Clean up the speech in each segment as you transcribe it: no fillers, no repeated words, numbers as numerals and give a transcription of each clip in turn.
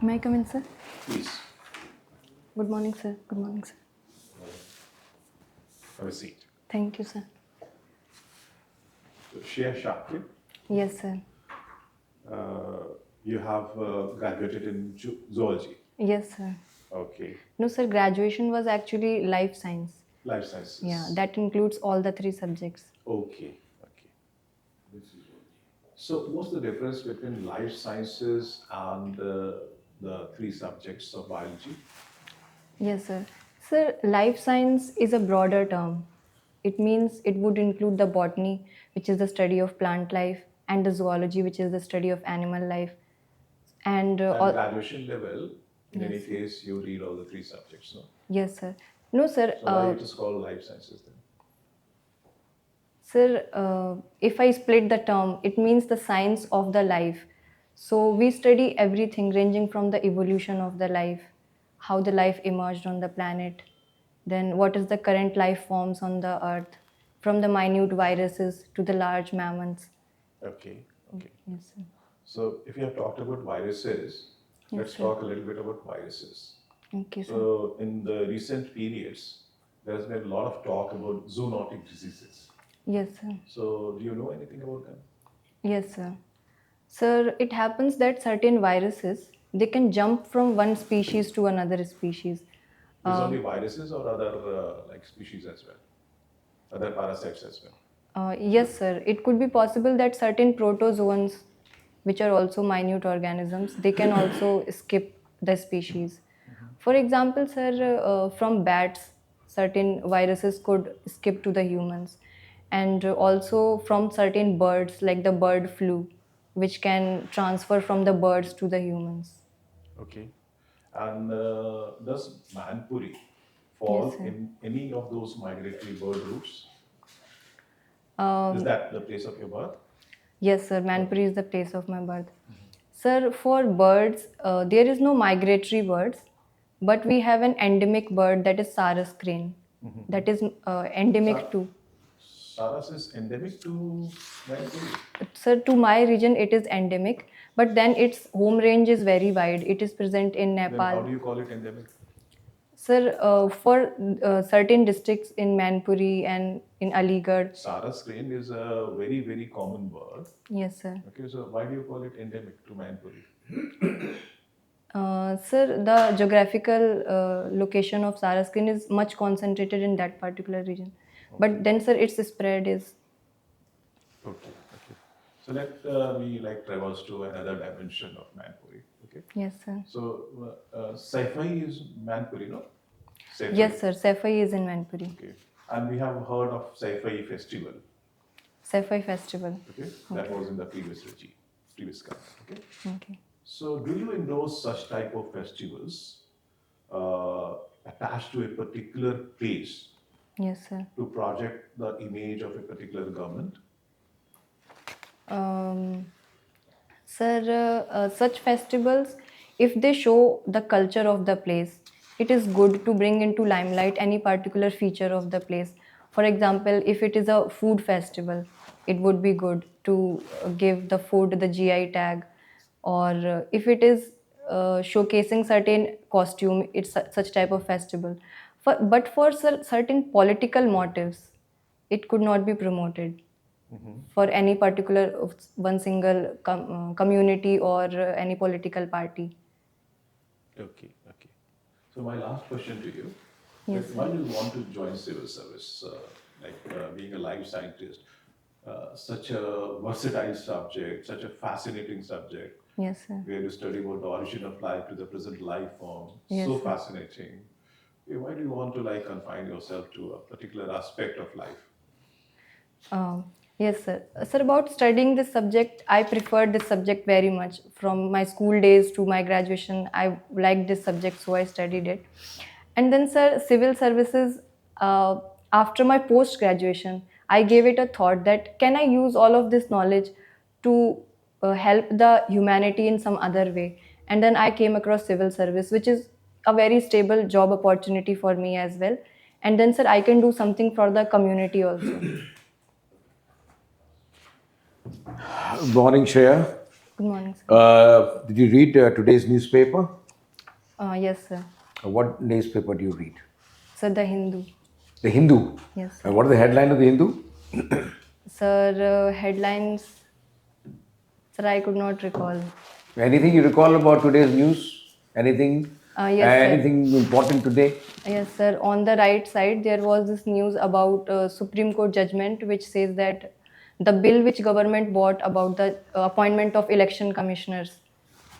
May I come in, sir? Please, Good morning, sir. Good morning, sir. have a seat. Thank you, sir. So, SHAKYA, Yes, sir. you have graduated in zoology. Yes, sir. Okay. No, sir, graduation was actually life science. Life sciences. Yeah, that includes all the 3 subjects. Okay. Okay. So, what's the difference between life sciences and the 3 subjects of biology? Yes, sir. Sir, life science is a broader term. It means it would include the botany, which is the study of plant life, and the zoology, which is the study of animal life. And At all. graduation level, in any Yes, sir. case, you read all the 3 subjects, no? Yes, sir. No, sir. So, why it is called life sciences then? Sir, if I split the term, it means the science of the life. So we study everything ranging from the evolution of the life, how the life emerged on the planet, then what is the current life forms on the earth, from the minute viruses to the large mammals. Okay. Okay. Yes, sir. So, if you have talked about viruses, let's sir. talk a little bit about viruses. Okay, sir. So, in the recent periods, there has been a lot of talk about zoonotic diseases. Yes, sir. So, do you know anything about them? Yes, sir. Sir, it happens that certain viruses, they can jump from one species to another species. Is only viruses or other like species as well, other parasites as well? Yes, sir. It could be possible that certain protozoans, which are also minute organisms, they can also skip the species. For example, sir, from bats, certain viruses could skip to the humans. And also from certain birds, like the bird flu, which can transfer from the birds to the humans. Okay. And does Manpuri fall Yes, sir. in any of those migratory bird routes? Um, Is that the place of your birth? Yes, sir. Manpuri is the place of my birth. Sir, for birds, there is no migratory birds, but we have an endemic bird that is Sarus crane. That is endemic to. Saras is endemic to Manpuri. Sir, to my region, it is endemic, but then its home range is very wide. It is present in Then how Nepal. do you call it endemic? Sir, for certain districts in Manpuri and in Aligarh. Saras crane is a very, very common bird. Yes, sir. Okay, so why do you call it endemic to Manpuri? Sir, the geographical location of Saraskin is much concentrated in that particular region. But then, sir, its spread is. Okay, okay. So let me like traverse to another dimension of Manpuri. Okay. Yes, sir. So Saifai is Manpuri, no? Saifai. Yes, sir. Saifai is in Manpuri. Okay. And we have heard of Saifai festival. Saifai festival. Okay. That was in the previous regime, previous government. Okay. Okay. So do you endorse such type of festivals attached to a particular place Yes, sir. to project the image of a particular government? Sir, such festivals, if they show the culture of the place, it is good to bring into limelight any particular feature of the place. For example, if it is a food festival, it would be good to give the food the GI tag. Or if it is showcasing certain costume, it's such type of festival. But for certain political motives, it could not be promoted for any particular one single community or any political party. Okay, okay. So my last question to you: Yes, why do you want to join civil service? Being a life scientist, such a versatile subject, such a fascinating subject, Yes, sir. where you study about the origin of life to the present life form. Yes, So sir. fascinating. Why do you want to like confine yourself to a particular aspect of life? Yes, sir. Sir, about studying this subject, I preferred this subject very much. From my school days to my graduation, I liked this subject, so I studied it. And then, sir, civil services, after my post graduation, I gave it a thought that can I use all of this knowledge to help the humanity in some other way? And then I came across civil service, which is a very stable job opportunity for me as well. And then, sir, I can do something for the community also. Morning, Shreya. Good morning, sir. Did you read today's newspaper? Yes, sir. What newspaper do you read? Sir, the Hindu. The Hindu. Yes, sir. And what is the headline of the Hindu? Sir, headlines. Sir, I could not recall. Anything you recall about today's news? Anything? Yes, sir. Anything important today? Yes, sir. On the right side, there was this news about Supreme Court judgment which says that the bill which government bought about the appointment of election commissioners,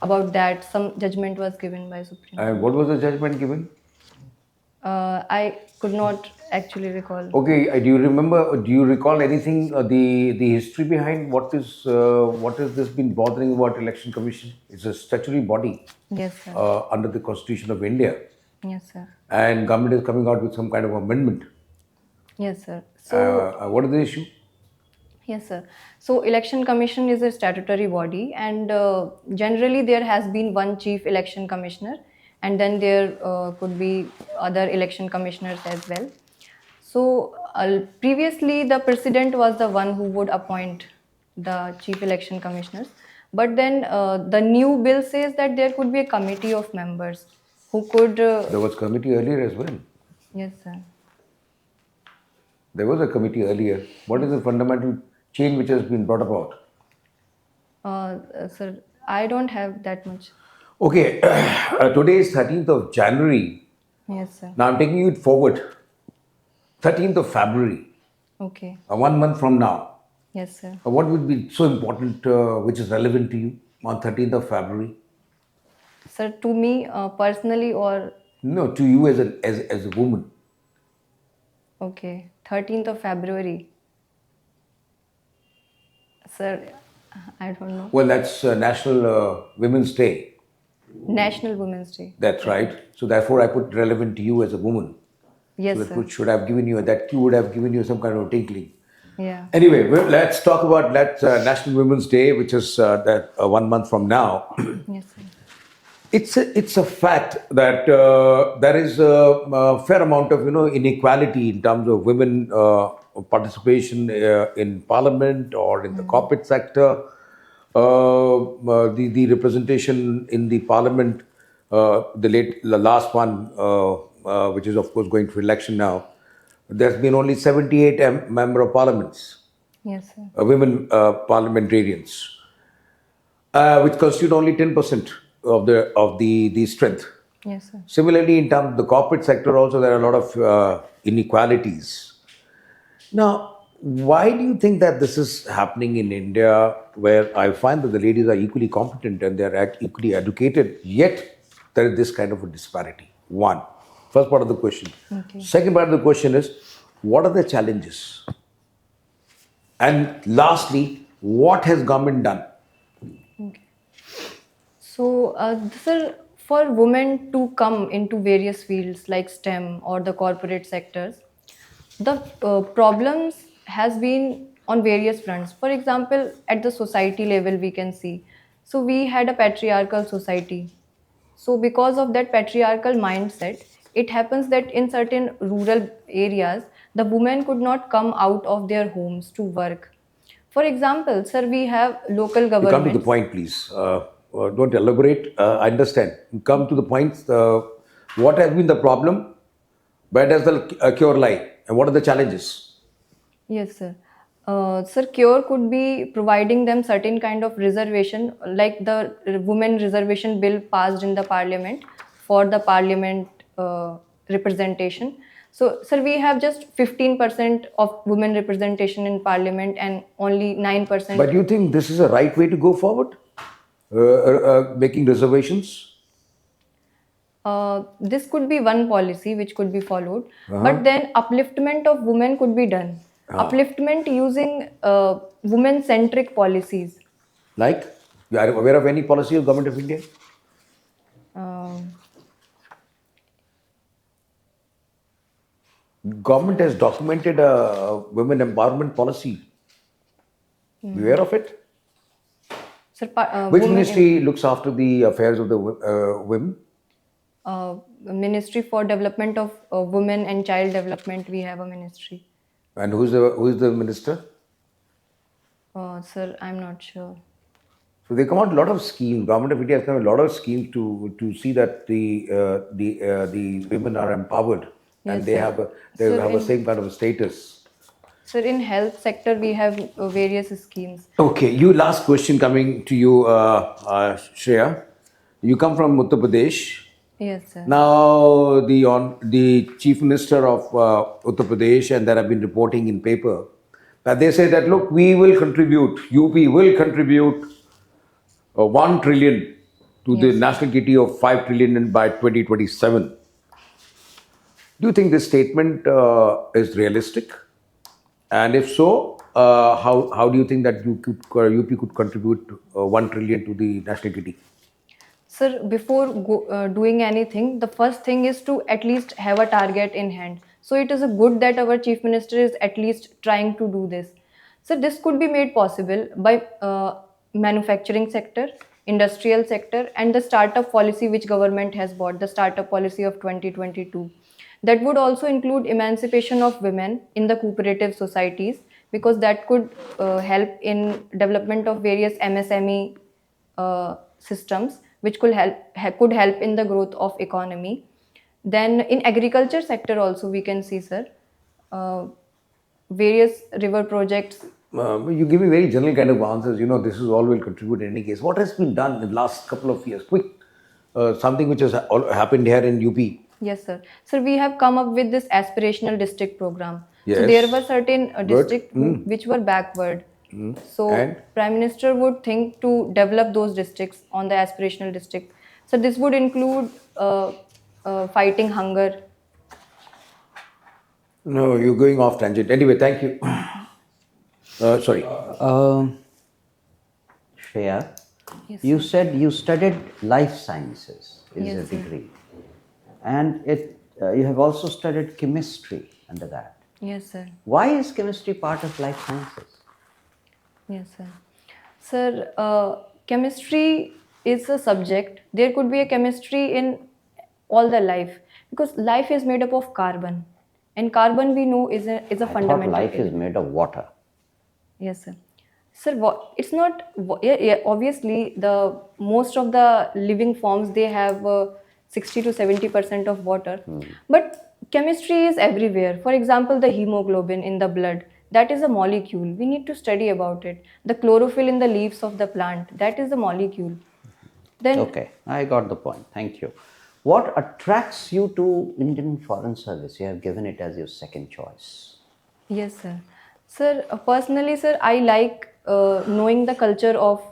about that, some judgment was given by Supreme Court. And what was the judgment given? I could not actually recall. Okay, do you remember? Do you recall anything? The history behind what is this been bothering about election commission? It's a statutory body. Yes, sir. Under the Constitution of India, Yes, sir. and government is coming out with some kind of amendment. Yes, sir. So. What is the issue? Yes, sir. So election commission is a statutory body, and generally there has been one chief election commissioner, and then there could be other election commissioners as well. So previously the president was the one who would appoint the chief election commissioners, but then the new bill says that there could be a committee of members who could. There was committee earlier as well. Yes, sir. There was a committee earlier. What is the fundamental change which has been brought about? Sir, I don't have that much. Okay, today is 13th of January. Yes, sir. Now I'm taking it forward. 13th of February. Okay. 1 month from now. Yes, sir. What would be so important, which is relevant to you on 13th of February? Sir, to me personally, or? No, to you as a woman. Okay, 13th of February. Sir, I don't know. Well, that's National Women's Day. National Women's Day. That's right. So therefore, I put relevant to you as a woman. Yes, so sir. That should have given you that cue would have given you some kind of tinkling. Yeah. Anyway, let's talk about National Women's Day, which is 1 month from now. Yes, sir. It's a fact that there is a fair amount of inequality in terms of women participation in parliament or in the corporate sector. The representation in the parliament, the last one, which is of course going to election now, there's been only 78 member of parliaments. Yes, sir. Women parliamentarians, which constitute only 10% of the strength. Yes, sir. Similarly, in terms of the corporate sector, also there are a lot of inequalities. Now, why do you think that this is happening in India, where I find that the ladies are equally competent and they are equally educated, yet there is this kind of a disparity? One, first part of the question. Okay. Second part of the question is, what are the challenges? And lastly, what has government done? Okay. So, sir, for women to come into various fields like STEM or the corporate sectors, the problems has been on various fronts. For example, at the society level, we can see. So, we had a patriarchal society. So, because of that patriarchal mindset, it happens that in certain rural areas, the women could not come out of their homes to work. For example, sir, we have local government. Come to the point, please. Don't elaborate. I understand. Come to the point. What has been the problem? Where does the cure lie? And what are the challenges? Yes, sir. Sir, cure could be providing them certain kind of reservation, like the women reservation bill passed in the parliament for the parliament representation. So, sir, we have just 15% of women representation in parliament and only 9%. But you think this is a right way to go forward? Making reservations? This could be one policy which could be followed, but then upliftment of women could be done. Upliftment using women-centric policies. Like? You are aware of any policy of Government of India? Government has documented a women empowerment policy. You aware of it? Sir, Which ministry looks after the affairs of the women? Ministry for Development of Women and Child Development, we have a ministry. And who is the minister? Sir, I'm not sure. So they come out a lot of schemes. Government of India has come out a lot of schemes to see that the women are empowered and Yes, sir. they Sir, have a same kind of a status. in health sector, we have various schemes. Okay, you last question coming to you, Shreya. You come from Uttar Pradesh. Yes, sir. Now the chief minister of Uttar Pradesh, and there have been reporting in paper that they say that look, we will contribute. UP will contribute 1 trillion to the Yes, sir. national kitty of 5 trillion by 2027. Do you think this statement is realistic? And if so, how do you think that UP could contribute 1 trillion to the national kitty? Sir, before doing anything, the first thing is to at least have a target in hand. So it is a good that our chief minister is at least trying to do this. So this could be made possible by manufacturing sector, industrial sector, and the startup policy which government has brought, the startup policy of 2022. That would also include emancipation of women in the cooperative societies, because that could help in development of various MSME systems, which could help in the growth of economy. Then in agriculture sector also we can see, sir, uh, various river projects. You give me very general kind of answers. You know, this is all will contribute in any case. What has been done in the last couple of years? Quick, something which has happened here in UP. Yes, sir. Sir, we have come up with this aspirational district program. So Yes. there were certain Good. districts which were backward. So And? Prime Minister would think to develop those districts on the aspirational district. So this would include fighting hunger. No, you're going off tangent. Anyway, thank you. Sorry. Shreya, Yes, you said you studied life sciences is Yes, a sir. degree, and you have also studied chemistry under that. Yes, sir. Why is chemistry part of life sciences? Yes, sir. Sir, chemistry is a subject. There could be a chemistry in all the life, because life is made up of carbon, and carbon we know is a I thought fundamental. life is made of water. Yes, sir. Sir, it's not. Yeah, obviously, the most of the living forms, they have 60 to 70% of water, but chemistry is everywhere. For example, the hemoglobin in the blood, that is a molecule. We need to study about it. The chlorophyll in the leaves of the plant, that is a molecule. Then Okay, I got the point. Thank you. What attracts you to Indian Foreign Service? You have given it as your second choice. yes, sir. Sir, personally, sir, I like knowing the culture of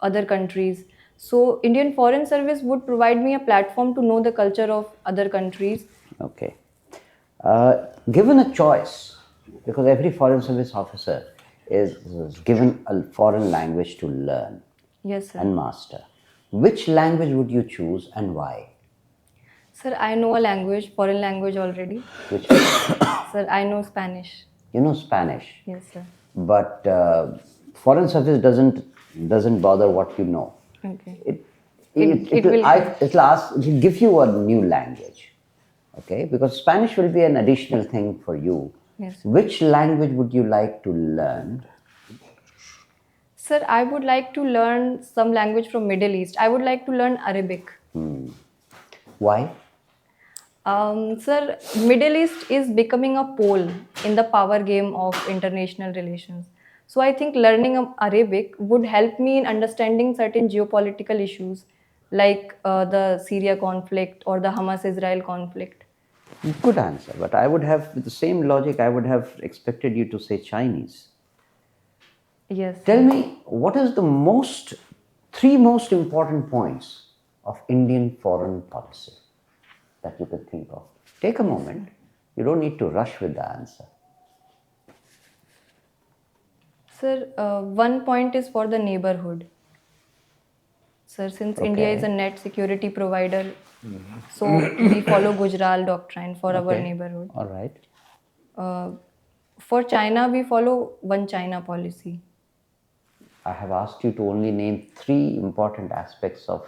other countries. So, Indian Foreign Service would provide me a platform to know the culture of other countries. Okay. Given a choice, because every foreign service officer is given a foreign language to learn Yes, sir. and master, which language would you choose and why? Sir, I know a language, foreign language already. Which Sir, I know Spanish. you know Spanish, Yes, sir. but foreign service doesn't bother what you know. Okay. It'll give you a new language, okay? Because Spanish will be an additional thing for you. Yes. Which language would you like to learn? Sir, I would like to learn some language from Middle East. I would like to learn Arabic. Why? Sir, Middle East is becoming a pole in the power game of international relations. So I think learning Arabic would help me in understanding certain geopolitical issues like the Syria conflict or the Hamas-Israel conflict. Good answer, but I would have, with the same logic, I would have expected you to say Chinese. Yes. Tell me, what is the three most important points of Indian foreign policy that you can think of? Take a moment. You don't need to rush with the answer. Sir, one point is for the neighborhood. Sir, since India Okay. is a net security provider, so we follow Gujarat doctrine for our Okay. neighborhood. All right. For China, we follow one China policy. I have asked you to only name three important aspects of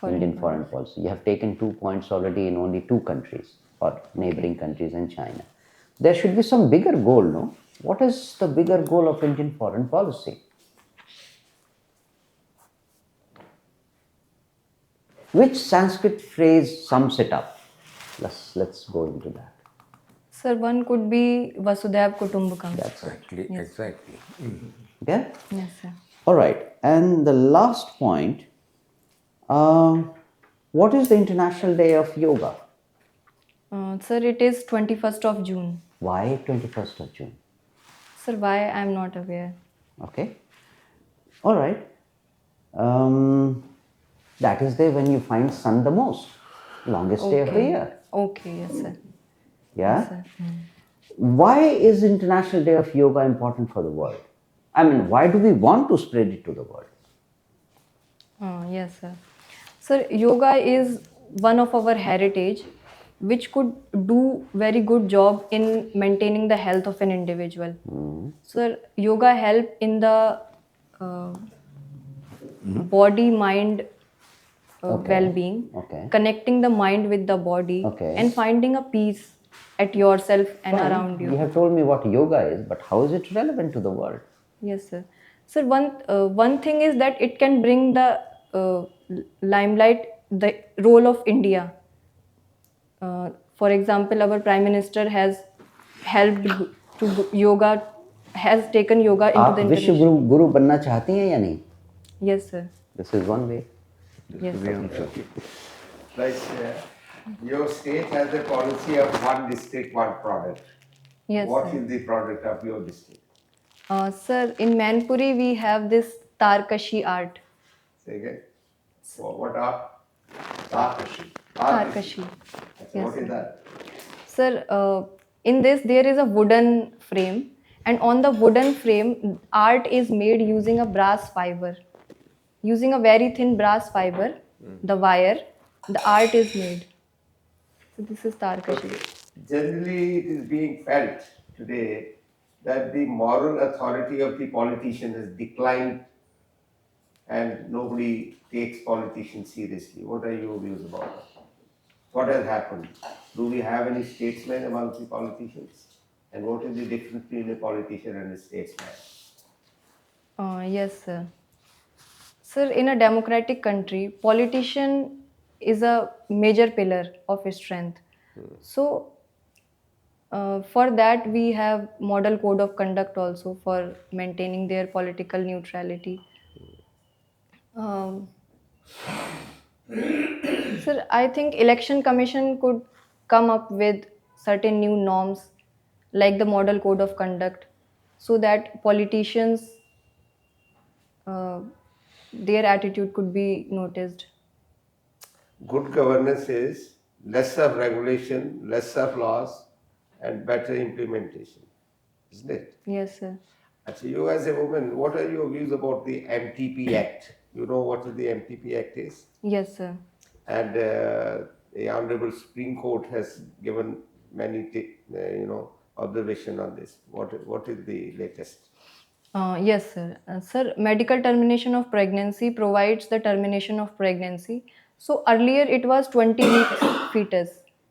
Indian foreign policy. You have taken 2 points already in only two countries, or neighboring countries and China. There should be some bigger goal, no? What is the bigger goal of Indian foreign policy? Which Sanskrit phrase sums it up? Let's go into that. Sir, one could be Vasudhaiv Kutumbakam. That's it. Exactly, exactly. Yeah? Yes, sir. All right. And the last point, what is the International Day of Yoga? Sir, it is 21st of June. Why 21st of June? Sir, why I am not aware. Okay. All right. That is there when you find sun the most. Longest day of the year. Okay, yes, sir. Yeah? Yes, sir. Why is International Day of Yoga important for the world? I mean, why do we want to spread it to the world? Yes, sir. Sir, yoga is one of our heritage which could do very good job in maintaining the health of an individual. Sir, yoga help in the body mind well-being, Okay. connecting the mind with the body, Okay. and finding a peace at yourself and around you. You have told me what yoga is, but how is it relevant to the world? Yes, sir. Sir, one thing is that it can bring the limelight the role of India. For example, our Prime Minister has helped to yoga, has taken yoga into आप the विश्व international. गुरु बनना चाहती हैं या नहीं? Yes, sir. This is one way. Yes, sir. Like your state has a policy of one district, one product. Yes, What sir. is the product of your district? Sir, in Manpuri we have this Tarkashi art. Say again. What are? Tarkashi. Tarkashi. What Yes, is sir. that? Sir, in this there is a wooden frame, and on the wooden frame, art is made using a brass fiber. Using a very thin brass fiber, the wire, the art is made. So this is Tarkashi. Generally, it is being felt today that the moral authority of the politician has declined and nobody takes politicians seriously. What are your views about that? What has happened? Do we have any statesmen amongst the politicians? And what is the difference between a politician and a statesman? Yes, sir. Sir, in a democratic country, politician is a major pillar of strength. So, for that we have model code of conduct also for maintaining their political neutrality. Um, Sir, I think election commission could come up with certain new norms like the model code of conduct so that politicians their attitude could be noticed. Good governance is less of regulation, less of laws, and better implementation, isn't it? Yes, sir. Actually, you as a woman, what are your views about the MTP Act? You know what the MTP Act is? Yes, sir. And the Honorable Supreme Court has given many, observation on this. What is the latest? Yes, sir. Sir, medical termination of pregnancy provides the termination of pregnancy. So earlier it was 20 weeks fetus.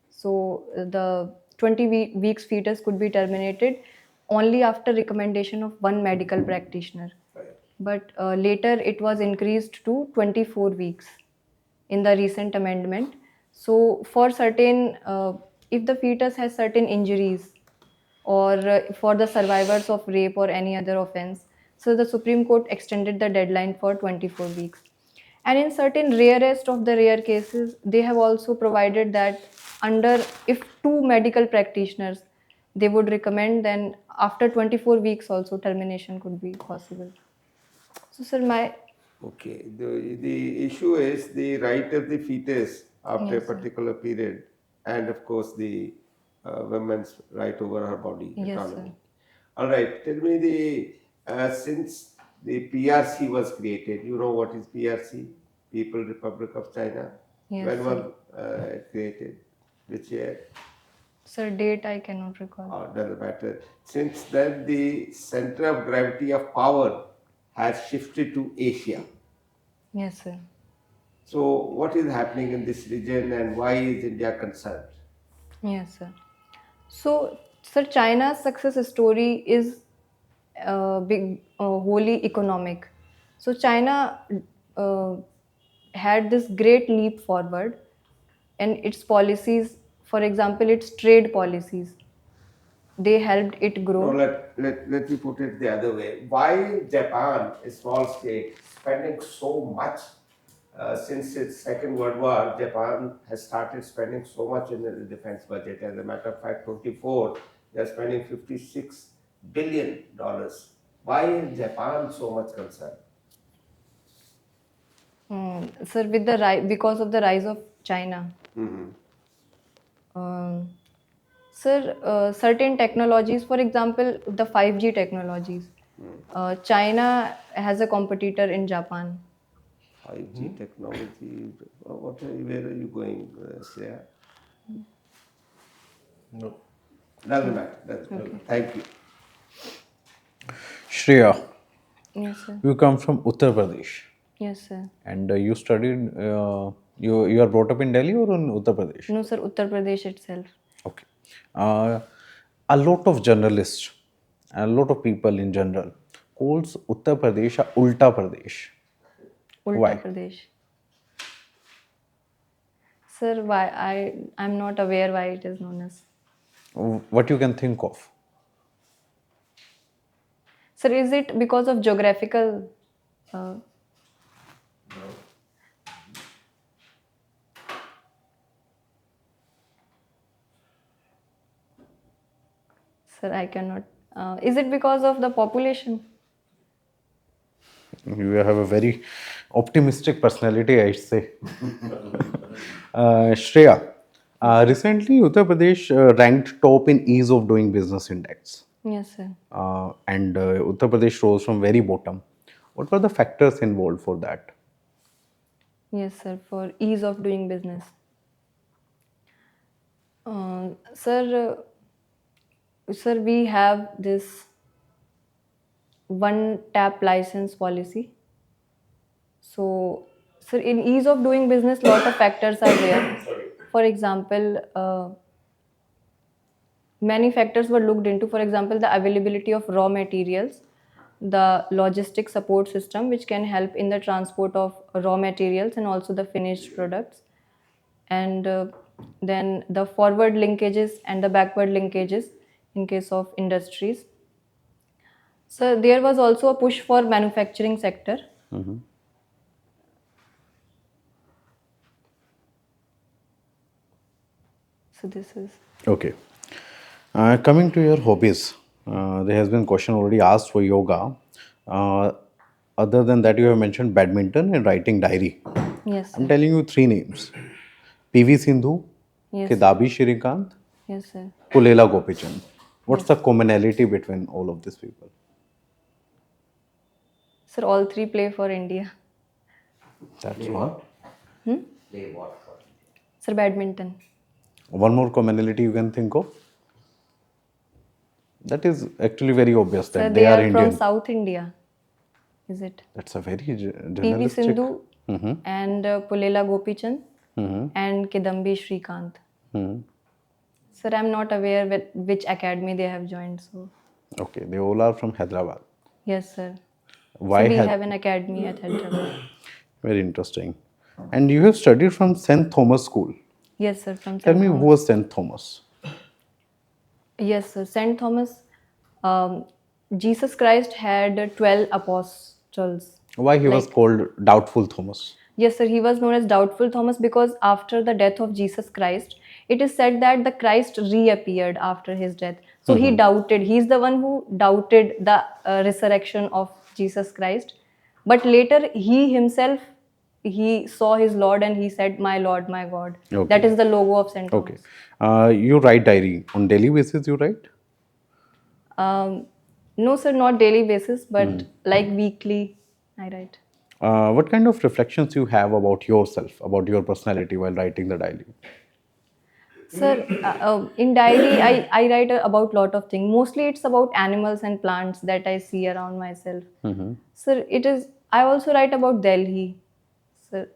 So the 20 weeks fetus could be terminated only after recommendation of one medical practitioner. But later it was increased to 24 weeks in the recent amendment. So for certain, if the fetus has certain injuries or for the survivors of rape or any other offense, so the Supreme Court extended the deadline for 24 weeks. And in certain rarest of the rare cases, they have also provided that under if two medical practitioners they would recommend, then after 24 weeks also termination could be possible. So sir, my Okay, the issue is the right of the fetus after Yes, a sir. particular period, and of course the woman's right over her body Yes, autonomy. sir. All right, tell me since the PRC was created, you know what is PRC? People Republic of China. Yes, When sir. was it created? Which year? Sir, date I cannot recall. Doesn't matter. Since then, the center of gravity of power has shifted to Asia. Yes, sir. So, what is happening in this region and why is India concerned? Yes, sir. So, sir, China's success story is wholly economic. So, China uh, had this great leap forward, and its policies, for example, its trade policies, they helped it No, grow. let me put it the other way. Why Japan, a small state, spending so much since its Second World War? Japan has started spending so much in the defense budget. As a matter of fact, 24, they are spending $56 billion. Why is Japan so much concerned? Sir, with because of the rise of China. Um, Sir, certain technologies, for example, the 5G technologies, China has a competitor in Japan. 5G technology. Where are you going, Shreya? No. Doesn't matter. Doesn't matter. Thank you. Shreya, Yes, sir. you come from Uttar Pradesh Yes, sir. and you studied, you are brought up in Delhi or in Uttar Pradesh? No, sir, Uttar Pradesh itself. Okay. A lot of journalists, a lot of people in general calls Uttar Pradesh a Ulta Pradesh. Ulta Why? Pradesh. Sir, why I'm not aware why it is known as. What you can think of? Sir, is it because of geographical? Sir, I cannot. Is it because of the population? You have a very optimistic personality, I say. Shreya, recently Uttar Pradesh ranked top in ease of doing business index. Yes, sir. And Uttar Pradesh rose from very bottom. What were the factors involved for that? Yes, sir, for ease of doing business. Sir, sir, we have this one tap license policy. So, sir, in ease of doing business, lot of factors are there. For example, many factors were looked into. For example, the availability of raw materials, the logistic support system, which can help in the transport of raw materials and also the finished products, and then the forward linkages and the backward linkages in case of industries. So there was also a push for manufacturing sector. So this is. Okay. Coming to your hobbies, there has been question already asked for yoga. Other than that, you have mentioned badminton and writing diary. Yes, I'm sir. telling you three names: PV Sindhu, Yes. Kidabi Shrikant, Yes, sir. Pulela Gopichand. What's the commonality between all of these people? Sir, all three play for India. That's one. Play what for? Sir, badminton. One more commonality you can think of? That is actually very obvious Sir, that they they are are from Indian. South India. Is it? That's a very PV journalistic. Sindhu and Pulela Gopichand and Kidambi Shrikant. Sir, I'm not aware which academy they have joined. So Okay, they all are from Hyderabad. yes, sir. Why So we Hyderabad? have an academy at Hyderabad. Very interesting. And you have studied from St. Thomas School. Yes, sir. From Tell St. me, Thomas. who was St. Thomas? Yes, sir. St. Thomas. Jesus Christ had 12 apostles. Why he was Like- called Doubtful Thomas? Yes, sir. He was known as Doubtful Thomas because after the death of Jesus Christ, it is said that the Christ reappeared after his death. So he doubted. He's the one who doubted the resurrection of Jesus Christ. But later, he himself, he saw his Lord and he said, "My Lord, my God." Okay. That is the logo of St. Thomas. Okay. You write diary on daily basis. You write? No, sir, not daily basis, but like weekly, I write. What kind of reflections you have about yourself, about your personality while writing the diary? Sir, in diary, I write about lot of things. Mostly it's about animals and plants that I see around myself. Sir, I also write about Delhi. Sir,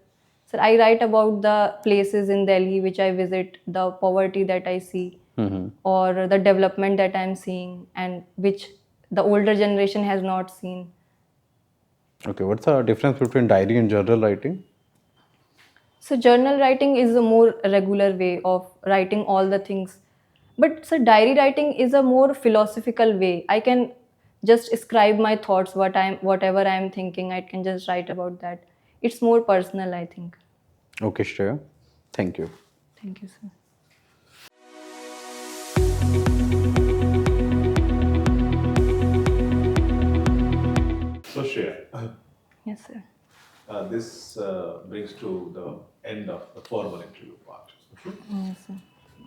I write about the places in Delhi which I visit, the poverty that I see, or the development that I'm seeing, and which the older generation has not seen. Okay. What's the difference between diary and journal writing? So journal writing is a more regular way of writing all the things. But so diary writing is a more philosophical way. I can just scribe my thoughts, whatever I'm thinking, I can just write about that. It's more personal, I think. Okay, Shreya. Thank you. Thank you, sir. So, Shreya, Yes, sir. this brings to the end of the formal interview part. Okay? Yes, sir.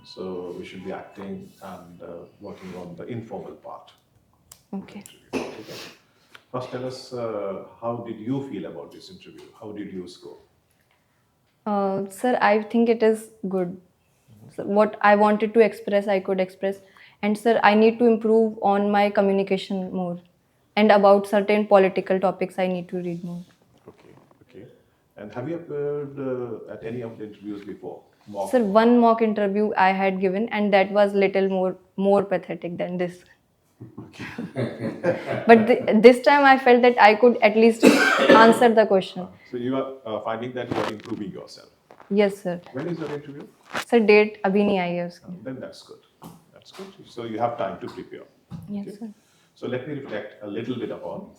So, we should be acting and working on the informal part. Okay. Okay. First, tell us how did you feel about this interview? How did you score? Sir, I think it is good. So what I wanted to express, I could express. And sir, I need to improve on my communication more. And about certain political topics, I need to read more. Okay, okay. And have you appeared at any of the interviews before? Mock? Sir, one mock interview I had given, and that was little more pathetic than this. But this time I felt that I could at least answer the question. So you are finding that you are improving yourself. Yes, sir. When is your interview? Sir, date abhi nahi aayi hai uski. Then that's good. That's good. So you have time to prepare. Yes, Okay. sir. So let me reflect a little bit upon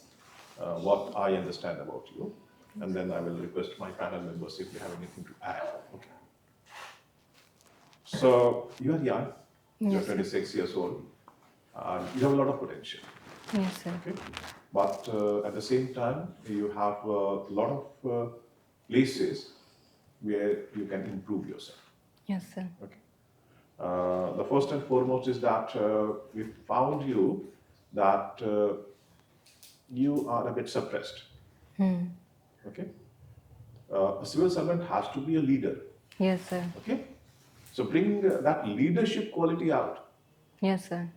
what I understand about you, and then I will request my panel members if they have anything to add. Okay. So you are young. You're 26 years old. You have a lot of potential. Yes, sir. Okay. But at the same time, you have a lot of places where you can improve yourself. Yes, sir. Okay. The first and foremost is that we found you that you are a bit suppressed. Okay. A civil servant has to be a leader. Yes, sir. Okay. So bring that leadership quality out. Yes, sir.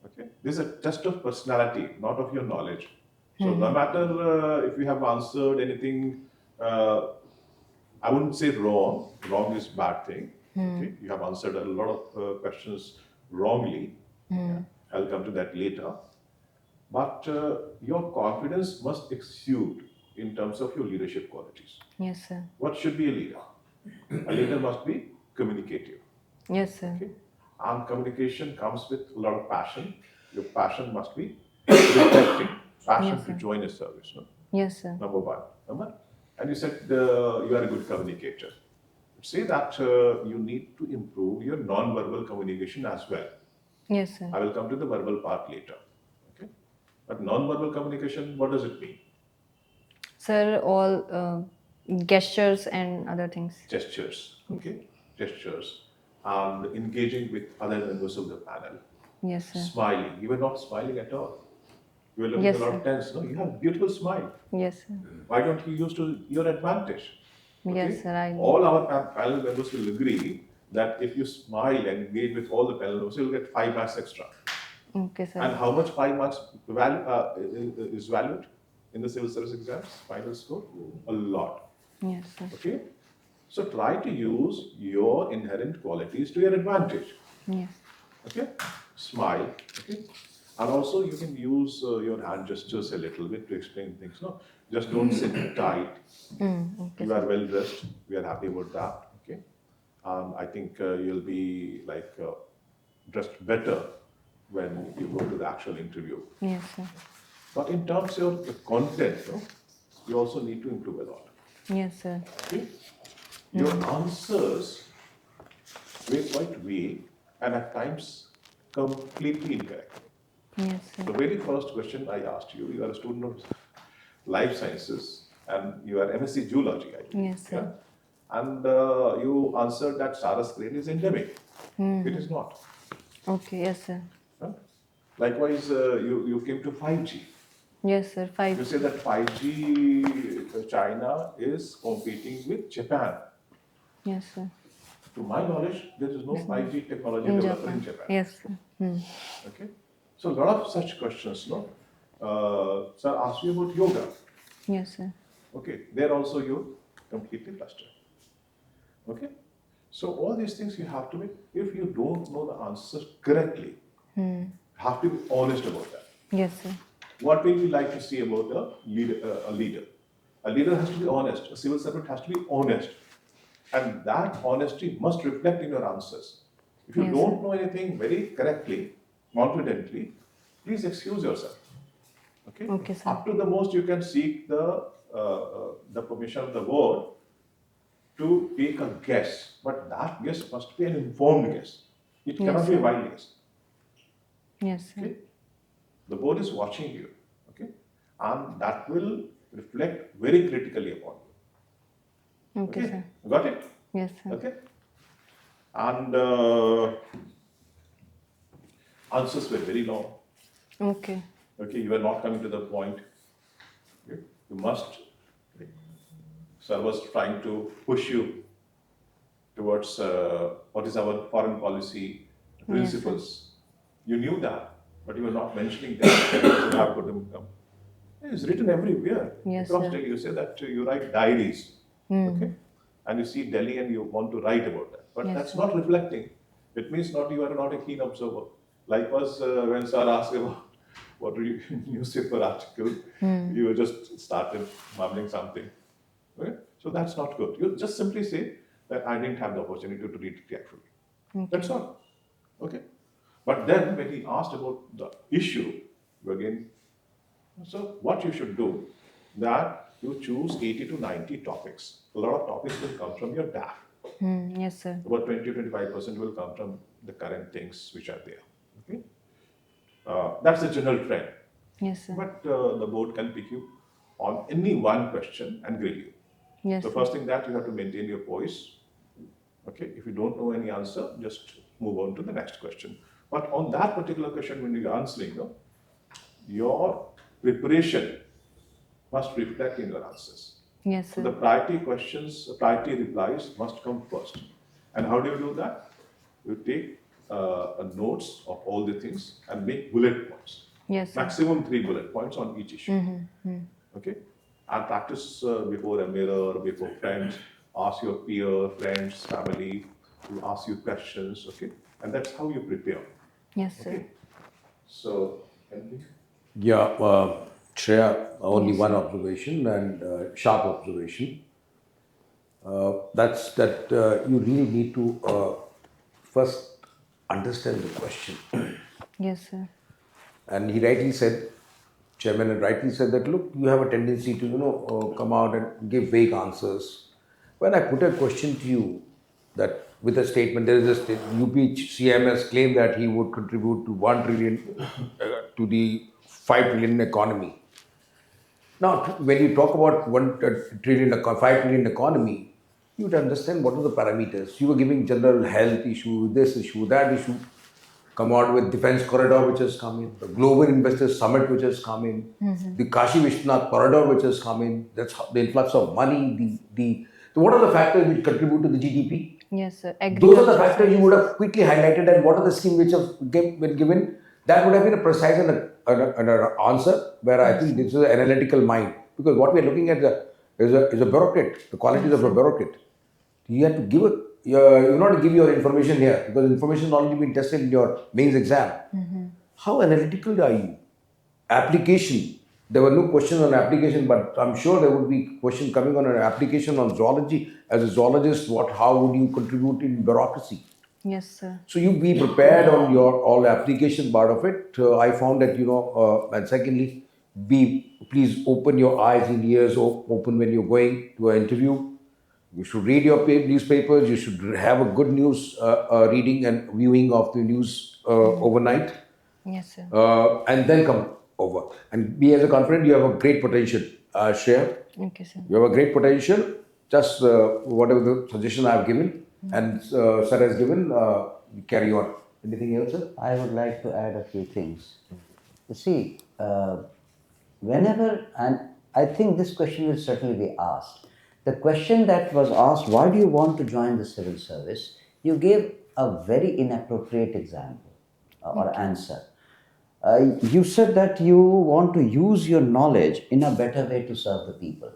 Okay. This is a test of personality, not of your knowledge. So no matter if you have answered anything, I wouldn't say wrong. Wrong is bad thing. Okay. You have answered a lot of questions wrongly. Yeah. I'll come to that later. But your confidence must exude in terms of your leadership qualities. Yes, sir. What should be a leader? A leader must be communicative. Yes, sir. Okay? And communication comes with a lot of passion. Your passion must be reflecting. Passion Yes, to sir. join a service. No? Yes, sir. Number one. And you said you are a good communicator. Say that you need to improve your non-verbal communication as well. Yes, sir. I will come to the verbal part later. Okay? But non-verbal communication, what does it mean? Sir, all gestures and other things. Gestures. Okay? Gestures. And engaging with other members of the panel. Yes, sir. Smiling. You were not smiling at all. You were looking Yes, a lot sir. of tense. No, you have a beautiful smile. Yes, sir. Why don't you use to your advantage? Yes, sir. I know. All our panel members will agree that if you smile and engage with all the panel members, you'll get 5 marks extra. Okay, sir. And how much 5 marks is valued in the civil service exams? Final score? A lot. Yes, sir. Okay? So try to use your inherent qualities to your advantage. Yes. Okay? Smile. Okay? And also you can use your hand gestures a little bit to explain things. No, just don't sit tight. Okay. You are well dressed. We are happy about that. Okay? I think you'll be like dressed better when you go to the actual interview. Yes, sir. But in terms of the content, no, you also need to improve a lot. Yes, sir. Okay? Your answers were quite vague and at times completely incorrect. Yes, sir. The very first question I asked you, you are a student of life sciences and you are MSc Zoology, I believe. Yes, sir. Yeah? And you answered that Saras crane is endemic. It is not. Okay. Yes, sir. Huh? Likewise, you came to 5G. Yes, sir. You 5. say that 5G China is competing with Japan. Yes, sir. To my knowledge, there is no 5G technology In developer in Japan. Japan. Yes, sir. Okay. So a lot of such questions, no? Sir asked you about yoga. Yes, sir. Okay. There also you completely flustered. Okay. So all these things you have to be. If you don't know the answers correctly, have to be honest about that. Yes, sir. What will you like to see about a leader? A leader has to be honest. A civil servant has to be honest. And that honesty must reflect in your answers. If you Yes, don't know anything very correctly, confidently, please excuse yourself. Okay? Okay, sir. Up to the most, you can seek the permission of the board to take a guess, but that guess must be an informed guess. It cannot Yes, be a sir. wild guess. Yes, sir. Okay? The board is watching you, okay, and that will reflect very critically upon you. Okay, sir. Got it? Yes, sir. Okay, and answers were very long. Okay. Okay, you are not coming to the point. Okay? You must. Okay. Sir was trying to push you towards what is our foreign policy principles. You knew that, but you were not mentioning that. You have got to come. It's written everywhere. Yes, Across sir. Delhi, you say that you write diaries, okay, and you see Delhi and you want to write about that, but Yes, that's sir. not reflecting. It means not you are not a keen observer. Likewise, when Sir asked about what are you newspaper article, you were just started mumbling something. Okay? So that's not good. You just simply say that I didn't have the opportunity to read it carefully. That's all. Okay. But then when he asked about the issue, you again, so what you should do, that you choose 80 to 90 topics. A lot of topics will come from your DAF. Yes, sir. About 20-25% will come from the current things which are there. Okay, that's the general trend. Yes, sir. But the board can pick you on any one question and grill you. Yes, So sir. first thing that you have to maintain your poise. Okay, if you don't know any answer, just move on to the next question. But on that particular question, when you're answering, your preparation must reflect in your answers. Yes, So the sir. priority questions, priority replies must come first. And how do you do that? You take notes of all the things and make bullet points. Yes, sir. Maximum 3 bullet points on each issue. Okay? And practice before a mirror, before friends. Ask your peer, friends, family to ask you questions. Okay? And that's how you prepare. Yes, sir. Okay? So, anything? Yeah, Shreya, only Yes, one sir. observation and sharp observation. That's that you really need to first understand the question. Yes, sir. And he rightly said, Chairman had rightly said that, look, you have a tendency to, come out and give vague answers. When I put a question to you that with a statement, there is a UPCM has claimed that he would contribute to 1 trillion to the 5 trillion economy. Now, when you talk about 5 trillion economy, you would understand what are the parameters. You were giving general health issue, this issue, that issue. Come out with defense corridor which has come in, the global investors summit which has come in, the Kashi Vishwanath corridor which has come in. That's how, the influx of money. What are the factors which contribute to the GDP? Yes, sir. Those are the Agriculture, factors you would have quickly highlighted, and what are the schemes which have been given. That would have been a precise and an answer where I think this is an analytical mind, because what we are looking at is a bureaucrat, the qualities of a bureaucrat. You have to give it. You not to give your information here, because information has already been tested in your mains exam. How analytical are you? Application. There were no questions on application, but I'm sure there would be questions coming on an application on zoology. As a zoologist, how would you contribute in bureaucracy? Yes, sir. So you be prepared on your all application part of it. I found that and secondly, please open your eyes and ears open when you're going to an interview. You should read your newspapers. You should have a good news reading and viewing of the news overnight, Yes, sir. and then come over and be as a confident. You have a great potential, Shreya. Okay, sir. You have a great potential. Just whatever the suggestion I have given and Sir has given, you carry on. Anything else, sir? I would like to add a few things. You see, whenever, and I think this question will certainly be asked. The question that was asked, why do you want to join the civil service? You gave a very inappropriate example or answer. You said that you want to use your knowledge in a better way to serve the people.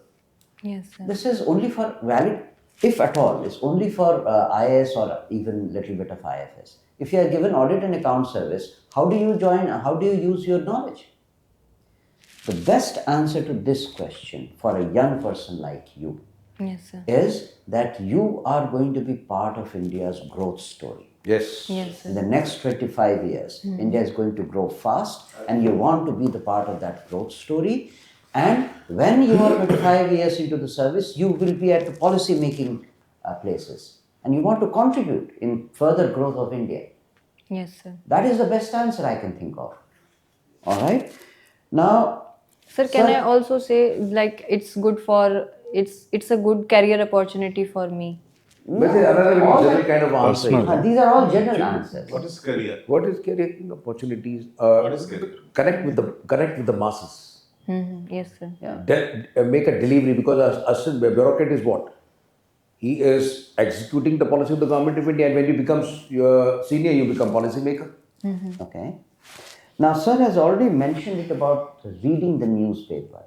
Yes, sir. This is only for valid, if at all, it's only for IAS or even little bit of IFS. If you are given audit and account service, how do you join, how do you use your knowledge? The best answer to this question for a young person like you Yes, sir. is that you are going to be part of India's growth story. Yes. Yes, In sir. the next 25 years, India is going to grow fast, and you want to be the part of that growth story. And when you are 25 years into the service, you will be at the policy making places, and you want to contribute in further growth of India. Yes, sir. That is the best answer I can think of. All right. Now, Sir, can Sir- I also say like it's a good career opportunity for me? But there's another very general kind of answer. Personal. these are all general answers. What is career? What is career opportunities? What is career? Connect with the masses. Yes, sir. Make a delivery, because assistant bureaucrat is what? He is executing the policy of the government of India, and when you become senior, you become policy maker. Okay. Now, sir has already mentioned it about reading the newspaper.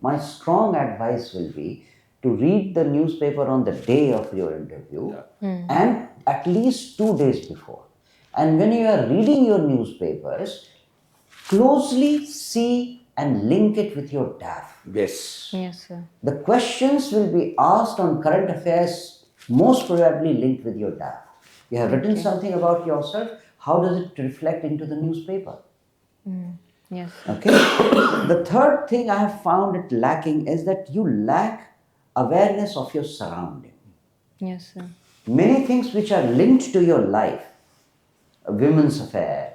My strong advice will be to read the newspaper on the day of your interview and at least 2 days before. And when you are reading your newspapers, closely see and link it with your DAF. Yes. Yes, sir. The questions will be asked on current affairs, most probably linked with your DAF. You have written something about yourself. How does it reflect into the newspaper? Yes. Okay. The third thing I have found it lacking is that you lack awareness of your surrounding. Yes, sir. Many things which are linked to your life, a women's affair,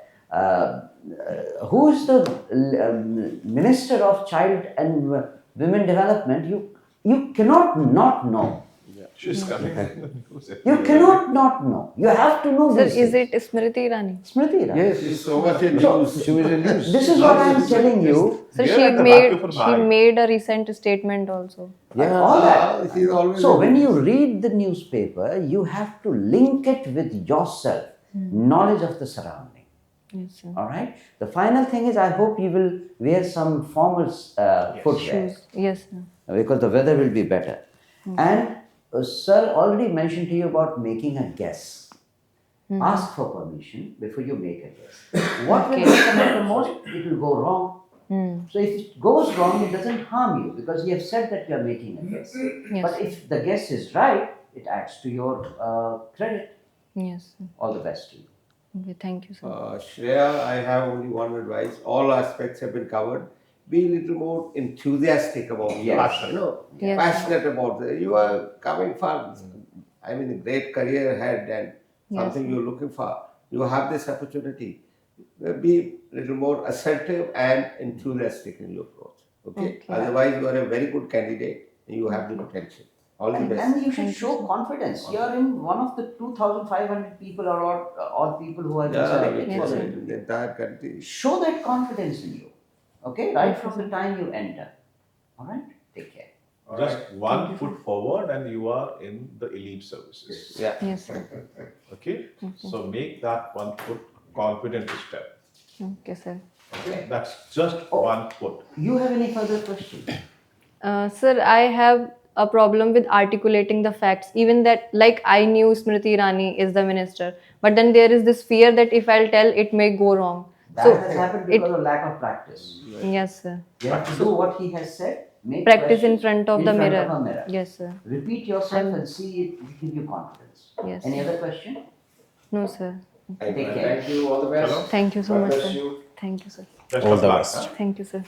who is the Minister of Child and Women Development, you cannot not know. She's coming. You cannot not know. You have to know Sir, these is things. it Smriti Irani? Smriti Irani. Yes. She's so much in news. She was in news. This is what I am telling you. Sir, Here at the back of her she mind. made a recent statement also. Yeah. All that. She's always So in when news. you read the newspaper, you have to link it with yourself, knowledge of the surrounding. Yes, sir. All right. The final thing is, I hope you will wear some formal footwear Shoes. Yes, sir. because the weather will be better. And sir already mentioned to you about making a guess. Ask for permission before you make a guess. What will happen the most? It will go wrong. So if it goes wrong, it doesn't harm you because you have said that you are making a guess. But if the guess is right, it adds to your credit. Yes, sir. All the best to you. Okay, thank you, sir. Shreya, I have only one advice. All aspects have been covered. Be a little more enthusiastic about it. Yes. You know, Yes. passionate about it. You are coming for, I mean, a great career ahead and something you're looking for. You have this opportunity. Be a little more assertive and enthusiastic in your approach. Okay? Otherwise, you are a very good candidate and you have the potential. All the best. And you should show confidence. You are in one of the 2,500 people or odd people who have been selected for the in interview. the entire country. Show that confidence in you. Okay? Right from the time you enter. All right? Take care. Just one foot forward and you are in the elite services. Yeah. Yes, sir. Okay? So make that one foot confident step. Okay, sir. Okay? That's just one foot. You have any further questions? Sir, I have a problem with articulating the facts. Even that, like, I knew Smriti Irani is the minister, but then there is this fear that if I'll tell, it may go wrong. That So, has happened because of lack of practice. yes, sir. You have to do what he has said. Make Practice in questions front of in the front mirror. of a mirror. Yes, sir. Repeat yourself and see it will give you confidence. Yes. Any other question? No, sir. Take care. Thank you. All the best. Thank you so much, bless sir. you. Thank you, sir. Best All of the luck, best. huh? Thank you, sir.